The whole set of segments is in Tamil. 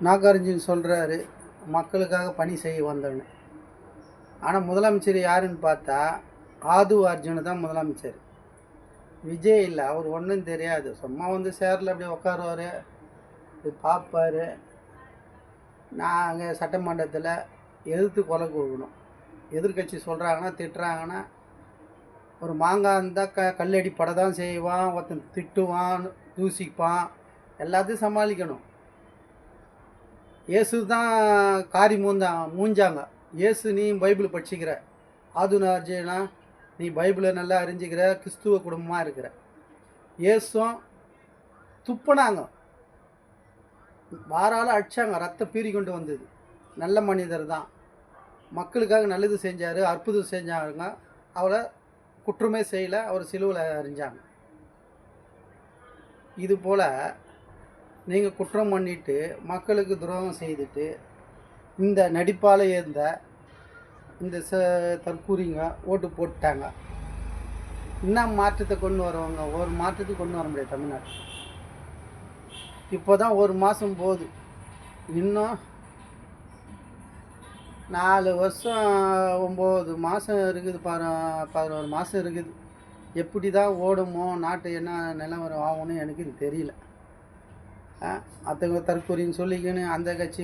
நாகார்ஜுன் சொல்கிறாரு மக்களுக்காக பணி செய்ய வந்தோன்னு. ஆனால் முதலமைச்சர் யாருன்னு பார்த்தா ஆது அர்ஜுன் தான் முதலமைச்சர். விஜய் இல்லை. அவர் ஒன்றும் தெரியாது. சும்மா வந்து சேரில் அப்படியே உட்காருவார், பார்ப்பார். நாங்கள் சட்டமன்றத்தில் எதிர்த்து குரல் கொடுக்கணும். எதிர்கட்சி சொல்கிறாங்கன்னா திட்டுறாங்கன்னா ஒரு மாங்காய் இருந்தால் கல்லடி பட தான் செய்வான், ஒருத்தன் திட்டுவான், தூசிப்பான், எல்லாத்தையும் சமாளிக்கணும். இயேசு தான் காரி மூஞ்சாங்க. இயேசு நீ பைபிள் படிச்சுக்கிற, ஆதுனார்ஜினா நீ பைபிளை நல்லா அறிஞ்சிக்கிற, கிறிஸ்துவ குடும்பமாக இருக்கிற. இயேசும் துப்புனாங்க, வாரால் அடித்தாங்க, ரத்தம் பீறி கொண்டு வந்தது. நல்ல மனிதர் தான், மக்களுக்காக நல்லது செஞ்சார், அற்புதம் செஞ்சாங்க. அவரை குற்றமே செய்யலை, அவர் சிலுவில் அறிஞ்சாங்க. இதுபோல் நீங்கள் குற்றம் பண்ணிவிட்டு மக்களுக்கு துரோகம் செய்துட்டு இந்த நடிப்பால் இருந்த இந்த தற்கூறிங்க ஓட்டு போட்டாங்க. என்ன மாற்றத்தை கொண்டு வருவாங்க? ஒரு மாற்றத்துக்கு கொண்டு வர முடியாது தமிழ்நாட்டில். இப்போ தான் ஒரு மாதம் போகுது, இன்னும் 4 வருஷம் 9 மாதம் இருக்குது, 11 மாதம் இருக்குது. எப்படி தான் ஓடுமோ, நாட்டு என்ன நிலவரம் ஆகும்னு எனக்கு இது தெரியல. அத்தவங்க தற்கொலைன்னு சொல்லிக்கணும், அந்த கட்சி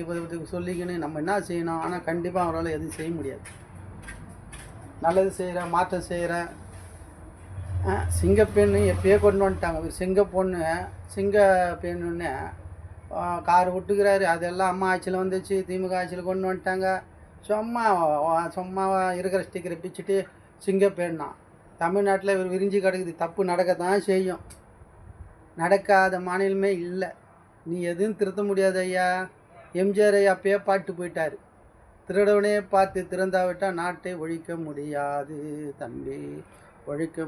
சொல்லிக்கணும், நம்ம என்ன செய்யணும்? ஆனால் கண்டிப்பாக அவரால் எதுவும் செய்ய முடியாது. நல்லது செய்கிறேன், மாற்றம் செய்கிறேன். சிங்கப்பெண்ணு எப்பயே கொண்டு வந்துட்டாங்க. சிங்கப்பொண்ணு சிங்கப்பெண்ணுன்னு கார் விட்டுக்கிறாரு. அதெல்லாம் அம்மா ஆட்சியில் வந்துச்சு, திமுக ஆட்சியில் கொண்டு வந்துட்டாங்க. சும்மா இருக்கிற ஸ்டிக்கரை பிச்சுட்டு சிங்கப்பெண்ணா தமிழ்நாட்டில் இவர் விரிஞ்சு கிடக்குது. தப்பு நடக்கத்தான் செய்யும், நடக்காத மாநிலமே இல்லை. நீ எதுவும் திருத்த முடியாது ஐயா. எம்ஜிஆர் ஐயா அப்பயே பாட்டு போயிட்டார், திருடவனே பார்த்து திறந்தாவிட்டால் நாட்டை ஒழிக்க முடியாது தம்பி, ஒழிக்க